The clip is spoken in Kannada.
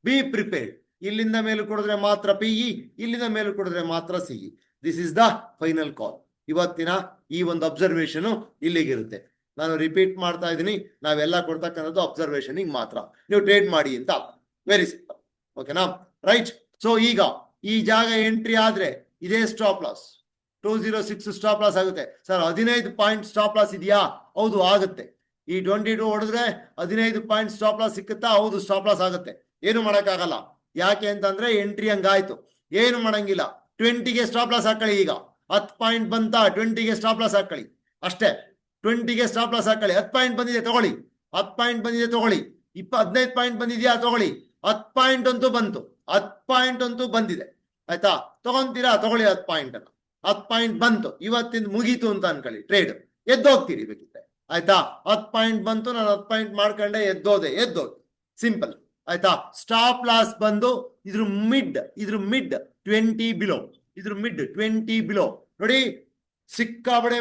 Be prepared. ಇಲ್ಲಿಂದ ಮೇಲೂ ಕೊಡಿದ್ರೆ ಮಾತ್ರ PE, ಇಲ್ಲಿಂದ ಮೇಲೂ ಕೊಡಿದ್ರೆ ಮಾತ್ರ CE. This is the final call. ಇವತ್ತಿನ ಈ ಒಂದು ಅಬ್ಸರ್ವೇಷನ್ ಇಲ್ಲಿಗಿರುತ್ತೆ. ನಾನು ರಿಪೀಟ್ ಮಾಡ್ತಾ ಇದ್ದೀನಿ, ನಾವೆಲ್ಲ ಕೊಡ್ತಕ್ಕಂಥದ್ದು ಅಬ್ಸರ್ವೇಷನ್ ಮಾತ್ರ, ನೀವು ಟ್ರೇಡ್ ಮಾಡಿ ಅಂತ. Very simple. ಓಕೆನಾ? ರೈಟ್. ಸೊ ಈಗ ಈ ಜಾಗ ಎಂಟ್ರಿ ಆದ್ರೆ ಇದೇ ಸ್ಟಾಪ್ ಲಾಸ್ 206 ಸ್ಟಾಪ್ ಲಾಸ್ ಆಗುತ್ತೆ. ಸರ್ 15 ಪಾಯಿಂಟ್ ಸ್ಟಾಪ್ ಲಾಸ್ ಇದೆಯಾ? ಹೌದು ಆಗುತ್ತೆ. ಈ 22 ಹೊಡೆದ್ರೆ 15 ಪಾಯಿಂಟ್ ಸ್ಟಾಪ್ ಲಾಸ್ ಸಿಕ್ಕುತ್ತಾ? ಹೌದು ಸ್ಟಾಪ್ ಲಾಸ್ ಆಗುತ್ತೆ. ಏನು ಮಾಡಕ್ಕಾಗಲ್ಲ. ಯಾಕೆ ಅಂತಂದ್ರೆ ಎಂಟ್ರಿ ಹಂಗಾಯ್ತು, ಏನು ಮಾಡಂಗಿಲ್ಲ. 20ಗೆ ಸ್ಟಾಪ್ ಲಾಸ್ ಹಾಕೊಳ್ಳಿ. ಈಗ 10 ಪಾಯಿಂಟ್ ಬಂತ, 20ಗೆ ಸ್ಟಾಪ್ ಲಾಸ್ ಹಾಕೊಳ್ಳಿ ಅಷ್ಟೇ. 20ಗೆ ಸ್ಟಾಪ್ ಲಾಸ್ ಹಾಕೊಳ್ಳಿ. 10 ಪಾಯಿಂಟ್ ಬಂದಿದೆ ತಗೊಳ್ಳಿ, 10 ಪಾಯಿಂಟ್ ಬಂದಿದೆ ತಗೊಳ್ಳಿ. 15 ಪಾಯಿಂಟ್ ಬಂದಿದೆಯಾ? ತಗೊಳ್ಳಿ. 10 ಪಾಯಿಂಟ್ ಅಂತೂ ಬಂತು, 10 ಪಾಯಿಂಟ್ ಅಂತೂ ಬಂದಿದೆ. ಆಯ್ತಾ? ತಗೊಂತೀರಾ? ತಗೊಳ್ಳಿ 10 ಪಾಯಿಂಟ್ ಅನ್ನ. 10 ಪಾಯಿಂಟ್ ಬಂತು, ಇವತ್ತಿಂದ ಮುಗೀತು ಅಂತ ಅನ್ಕೊಳ್ಳಿ ಟ್ರೇಡ್, ಎದ್ದೋಗ್ತೀರಿ ಬೇಕಿತ್ತೆ. ಆಯ್ತಾ? 10 ಪಾಯಿಂಟ್ ಬಂತು, ನಾನು 10 ಪಾಯಿಂಟ್ ಮಾಡ್ಕೊಂಡೆ, ಎದ್ದೋದೆ. ಸಿಂಪಲ್. ಆಯ್ತಾ? ಸ್ಟಾಪ್ ಲಾಸ್ ಬಂದು ಇದ್ರ ಮಿಡ್ 20 ಬಿಲೋ, ಇದ್ರ ಮಿಡ್ 20 ಬಿಲೋ ನೋಡಿ. ಸಿಕ್ಕಾಬಡೆ